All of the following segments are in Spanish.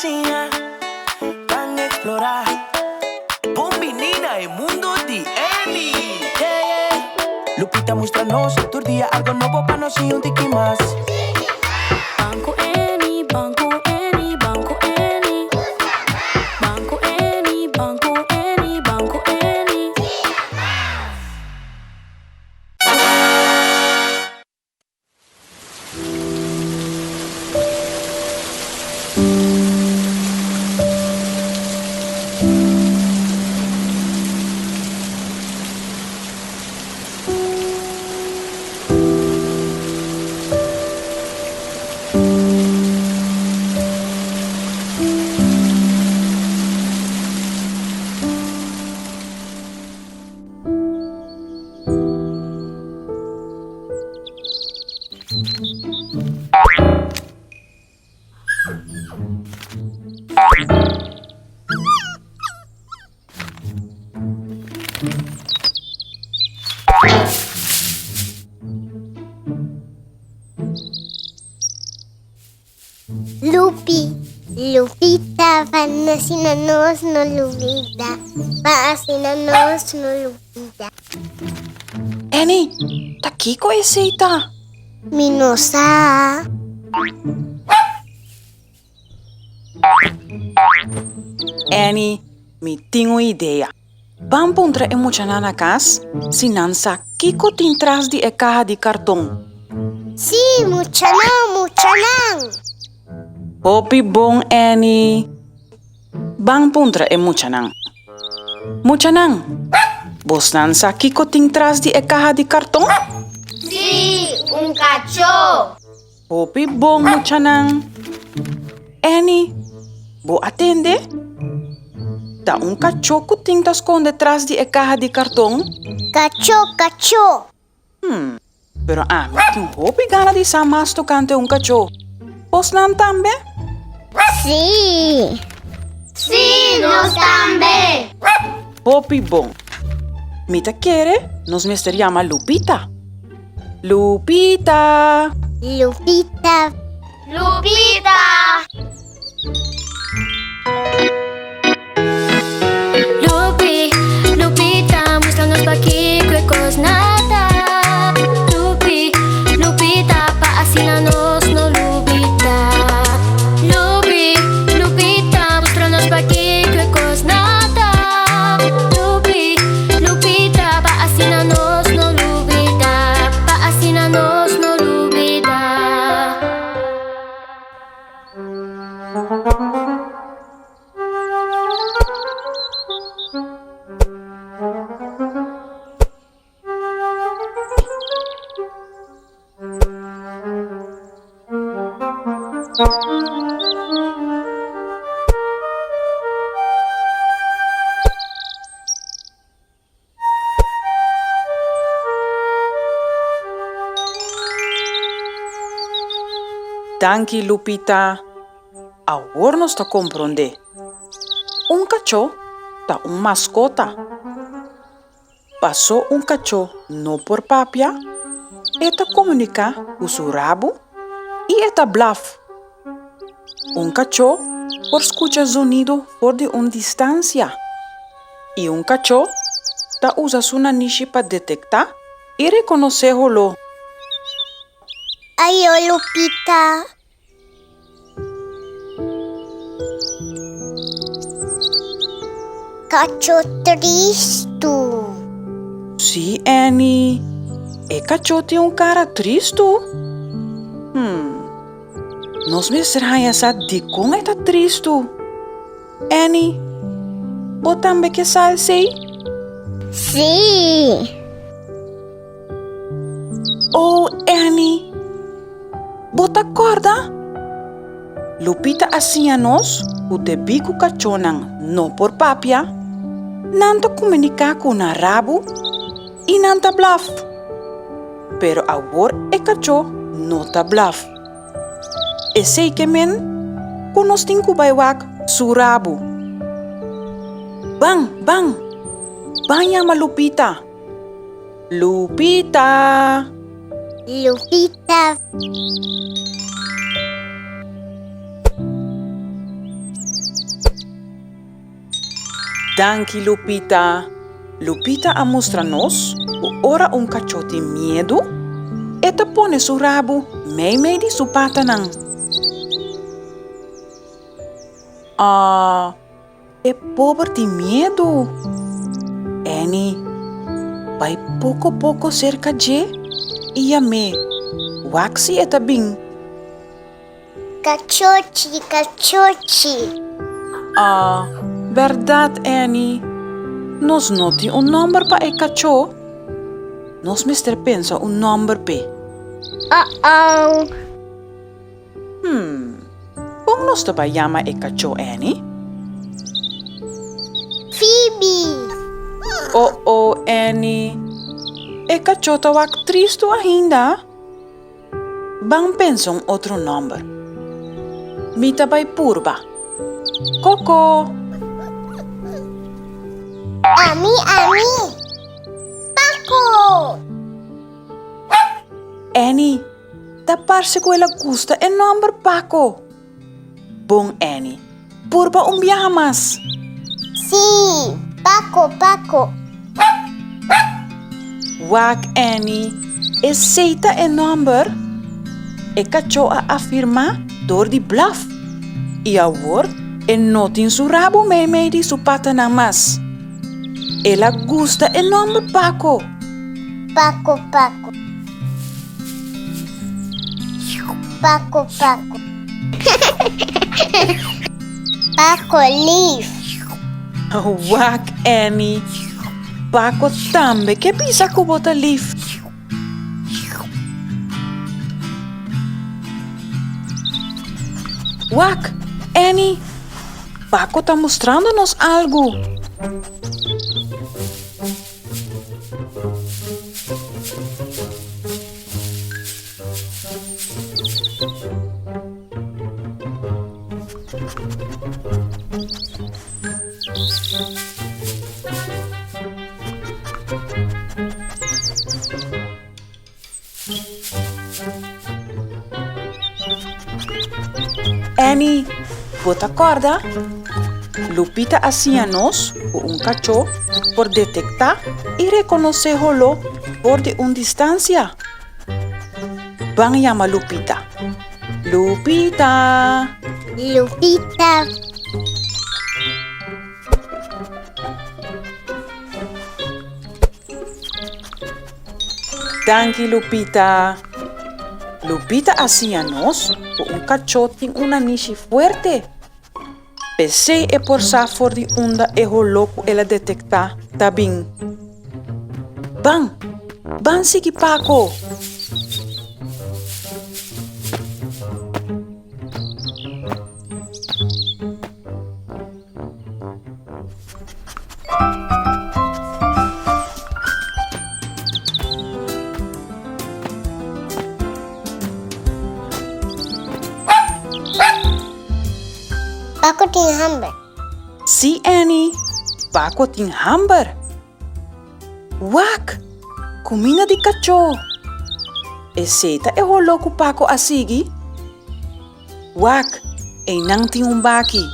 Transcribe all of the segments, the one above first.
coisinha van explorar. Bombinina e mundo de Emi. Yeah, yeah. Lupita mostra-nos todo dia algo novo para nós e tiki mais. Banco Eni, Banco Eni, Banco Eni. Banco Eni, Banco Eni, Banco Eni. Lupita, panasinanos no Lupita. Paasinanos no Lupita. Eni, takiko isita. Minosa. Eni, mi tengo idea. Vamos pondre emocionar na casa, sinansa kiko tin tras di e caja de cartão. Sí, muchanang. Hopi bom, Eni. Bang pondre emocionar. Muchanang, vos nansa kiko tin tras di e caja de cartão? Sí, un cachorro. Hopi bom, muchanang. Eni, bo atende? Tá cachorro que tá esconde atrás de caja de cartão? Cachorro. Pero me tem hopi gana de samas tocante cachorro. Vos não também? Sí. Sí, nos también. Hopi bom. Mita quere, nos mister llama Lupita. Lupita. Lupita. Lupita, muéstranos pa' aquí qué cosa nada. Lupita, paasinanos no Lupita. Lupita, muéstranos pa' aquí qué cosa nada. Lupita, paasinanos no Lupita. Paasinanos no Lupita. Danke, Lupita. Agora nos tá compreender. Cachorro tá mascota. Passou cachorro no por papia, eta comunica com seu rabo e eta blaf. Cachorro por escuchar sonido por de distância. E cachorro tá usa sua nariz para detectar e reconhecer-lo. Ay, Lupita. Cachorro triste. Sim, Annie. Cachorro tem cara triste. Nós me estranha essa de como é triste. Annie, você também que sabe sei? Sí. Oh, Annie, você acorda? Lupita assim a nós, o de bico cachorro não por papia, não te comunicar com o rabo e não te blaf. Pero agora cachorro não te blaf. E sei que men, conos tinku baywak su rabo. Bang, llama Lupita. Lupita. Danke, Lupita. Lupita a mostrar-nos o ora cachorro tem medo. Eta pone su rabo meio de su pata nang. É pobre de medo. Annie, vai pouco cerca de e me waxi eta bing. Cachochi. Verdade, Annie. Nos noti número para e cachorro. Nos mister pensa número pe. Uh-oh. Como nos te vai chamar e cachorro, Annie? Phoebe. Oh, Annie. E cachorro tá wak triste ainda. Bang pensa outro número. Mita vai purba. Coco. Ami. Paco. Annie, da parse que ela gusta é número Paco. Bom, Annie, purba viaja mais. Sí, Paco. Wak, Annie, aceita é número. E cachorro a afirma door die blaf. E agora, é notin su rabo meio de su pata na mas. Ela gusta é número Paco. Paco. Paco leaf. Wak, Annie. Paco também que pisa que bota leaf. Wak, Annie. Paco tá mostrando-nos algo. Annie, bota corda. Lupita hacía-nos cachorro por detectar y reconocerlo por de una distancia. Van a llamar Lupita. Lupita. Danke, Lupita. Lupita hacía-nos cachorro en una niche fuerte. Pensei é por for de onda e loco ela detectar tá bem. Ban sigi Paco. Paco tem hamburger. Si, Annie. Paco tem hamburger. Wak! Comida de cachorro. Aceita é louco Paco a seguir? Wak! E não tem baki.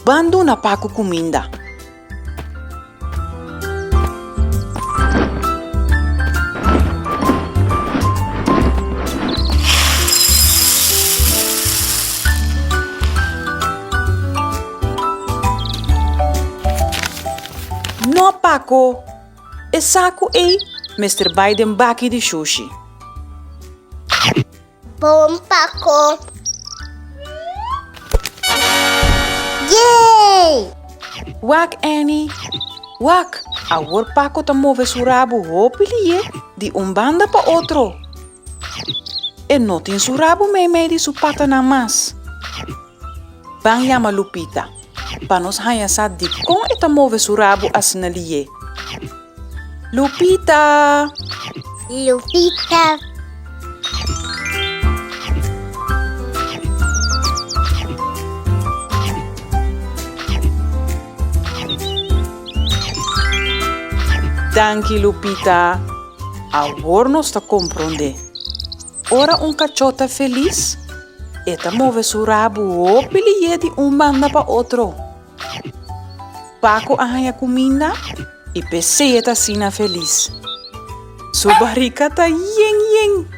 Bando na Paco comida. No, Paco. É saco e Mr. Biden baki de sushi. Bom, Paco. Yay! Wak, Annie. Wak, agora Paco tá move su rabo hopilie de banda pa outro. E não tem su rabo meio de su pata na mas. Bang llama Lupita. Pa nos hayasat de como eta move su rabo assim ali. Lupita! Danke, Lupita. Agora nos está compreende. Ora cachorro feliz. Eta move su rabo hopilie de banda pa outro. Paco a comida y Pesei está sina feliz. Su barriga está yen.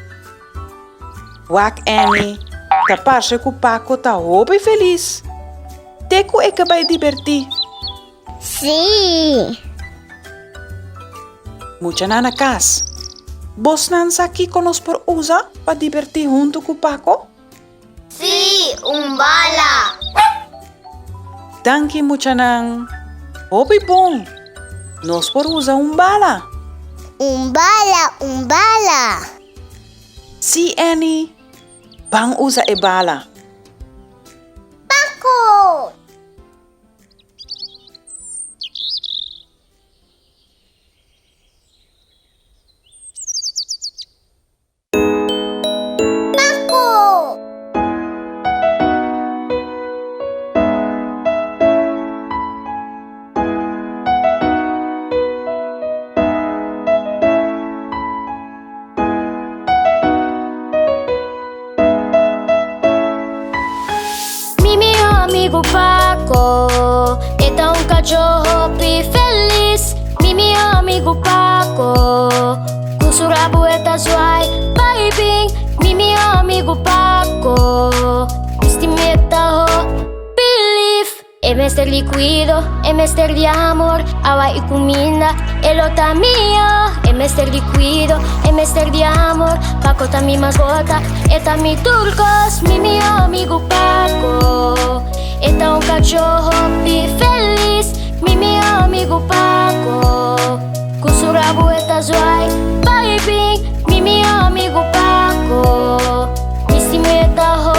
Wak Annie, taparse ku Paco está hopi feliz. Teku eke vai divertir. Sí. Mucha nana cas. Vos nan aquí con nos por usa para divertir junto con Paco? Sí, un bala. Danke mucha nan. Hopi bon. Nos por usa bala. Un bala. Sí, Annie. Bang usa bala. Paco. Paco. Mi mio amigo Paco está un cachorro feliz. Mi mio amigo Paco, con su rabo está suave, baby. Mi mio amigo Paco, este meta believe. É mestre liquido, é mestre de amor, agua y comida, el está mío. É mestre liquido, é mestre de amor, Paco tá mi mascota, está mi turcos. Mi mio amigo Paco, está un cachorro feliz. Mi mio amigo Paco, con su rabo está suave, baby. Mi mio amigo Paco, este meta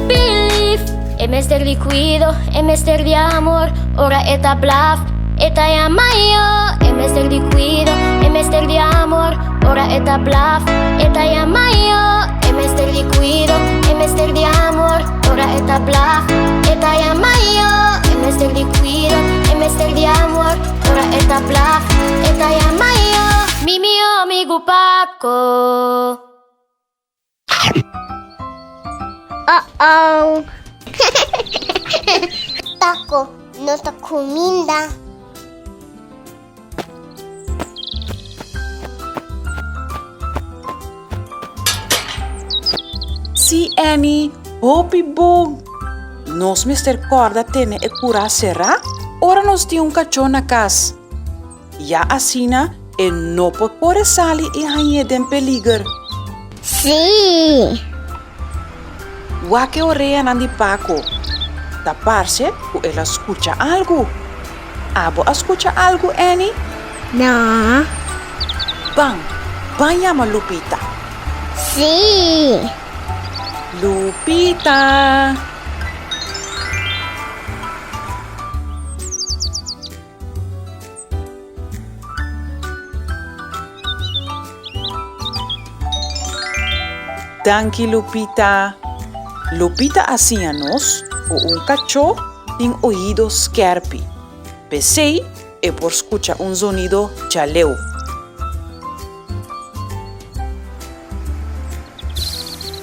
believe. É mestre liquido, é mestre de amor, ora está bluff, está llamayo. É mestre liquido, é mestre de amor, ora está bluff, está llamayo. É mestre liquido, é mestre de amor, ora está bluff, está llamayo. É mestre liquido, é mestre de amor, ora está bluff, está llamayo. Mi mio amigo Paco. Uh-oh. Paco, nuestra comida. Sí, Annie. Hopi bom. Nos Mr. Corda tiene e cura será? Ora nos di un cachorro na cas. Ya asina e no puede salir y hanye den peligro. Sí. Wake orea nandi Paco. Taparse o ela escucha algo. Abo escucha algo, Annie? No. Bang llama Lupita. Sí. Lupita. Danke, Lupita. Lupita hacíanos o un cachorro sin oídos scarpi. Pesei e por escuchar un sonido chaleo.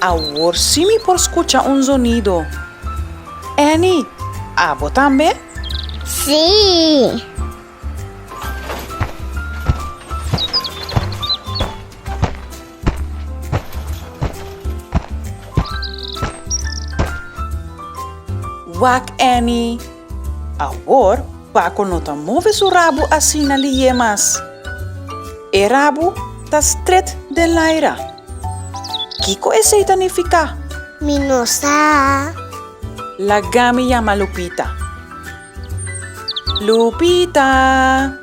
Ahora sí me por escuchar un sonido. Annie, ¿abo también? Sí. Wak Annie. Ahora Paco no ta move su rabo así na liemas. E rabo ta stret de laira. Kiko ese significa? Minosa. La gami llama Lupita. Lupita.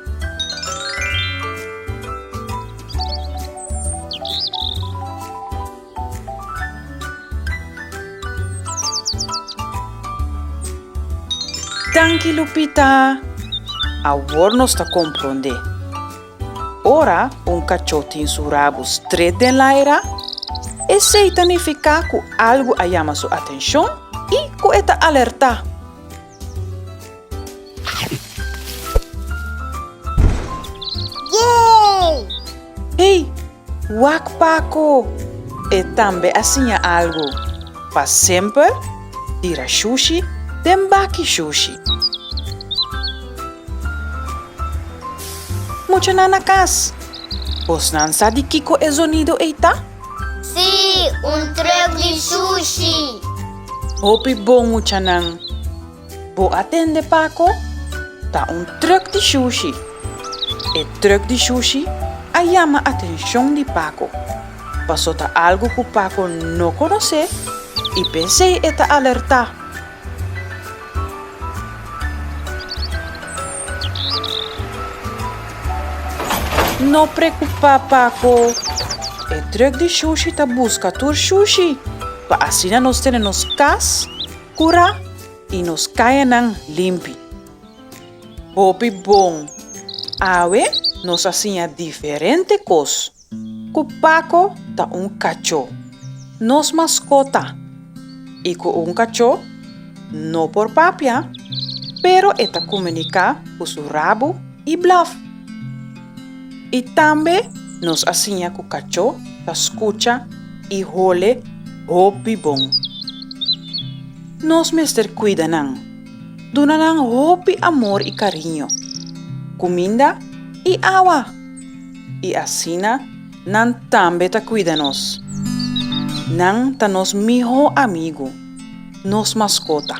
Danke, Lupita. Ahora nos ta comprende. Ora un cachorro en su rabo stret de laira. Ese significa que algo llama su atención y que está alerta. Yay! Hey, Wak Paco. E también hacía algo. Pa sempre, tira sushi, den baki sushi. mucha nanakas. Os nan sa di kiko e sonido eita? Sí, un truck de sushi. Hopi bom mucha nang. Bo atende Paco? Ta un truck de sushi. E truck de sushi a llama atención de Paco. Pasó algo que Paco no conoce y pensé esta alerta. No preocupa Paco. El truck de sushi ta busca tur sushi. Pa así nos tenemos cas, cura y nos caen limpi. Hopi bom. Awe nos hacía diferente cos. Ku Paco ta un cachorro. Nos mascota. Y con un cachorro, no por papia, pero esta comunica con su rabo y bluff. Y también nos hacía con cachorro, ta escucha y jole hopi bom. Nos mester cuidanan. Dunanan hopi amor y cariño. Comida y agua. Y así nan también ta cuidanos. Nan ta nos mijo amigo, nos mascota.